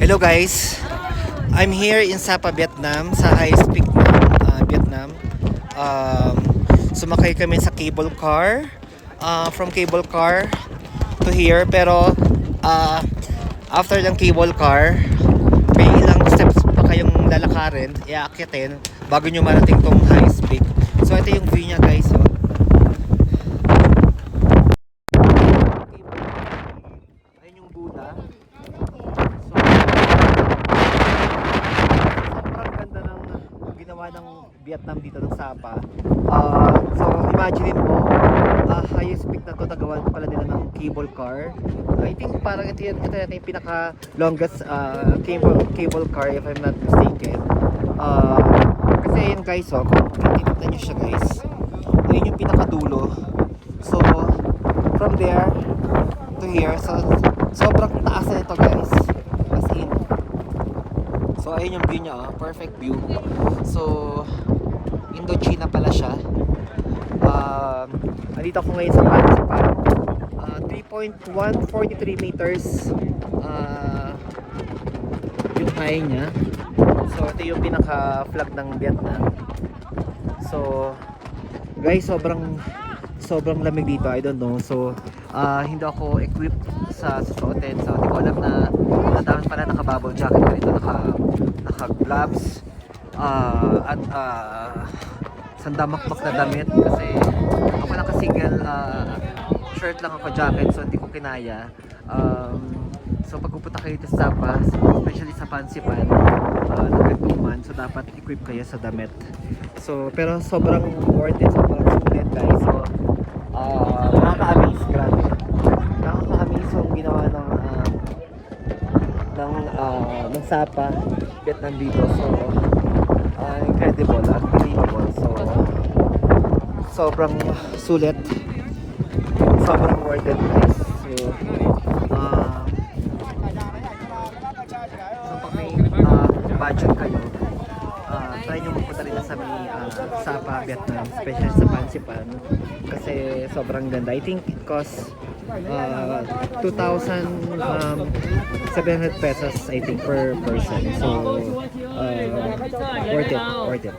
Hello guys, I'm here in Sapa, Vietnam, sa highest peak ng Vietnam. Sumakay kami sa cable car, from cable car to here, pero after ng cable car, may ilang steps pa kayong lalakarin, iaakyatin bago nyo marating tong highest peak. So ito yung view niya guys. Oh. Ayun yung Buddha. Ginawa ng Vietnam dito ng Sapa. So imagine mo, highest peak na to nagawa pala nila ng cable car. I think parang ito yung pinaka longest cable car if I'm not mistaken. Kasi yun guys, kung titignan nyo siya guys, ayun yung pinakadulo. So from there to here, so sobrang taas na ito guys, as in. So ayun yung view niya, perfect view. So Indochina pala siya. Andito ako ngayon sa Pan. 3.143 meters yung high niya. So ito yung pinaka flag ng Vietnam. So guys, sobrang lamig dito, I don't know. So hindi ako equipped sa susuotin. So hindi ko alam na dapat pala nakababaw jacket ko dito, naka gloves at sandamakmak na damit kasi ako naka-single shirt lang ako, jacket, so hindi ko kinaya. So pag pupunta kayo dito sa Sapa, especially sa Pansipan, nagagtuman, so dapat equip kayo sa damit. So pero sobrang worth it, sobrang sulit guys. So nakaka-amaze, grabe. Nakaka-amaze yung ginawa ng Sapa, Vietnam dito. So incredible, unbelievable. So sobrang sulit, sobrang worth it guys. So pag may budget kayo, try nyo magpunta rin sa may Sapa, Vietnam, especially sa Pansipan, kasi sobrang ganda. I think it costs 2,700 pesos I think per person. So worth it.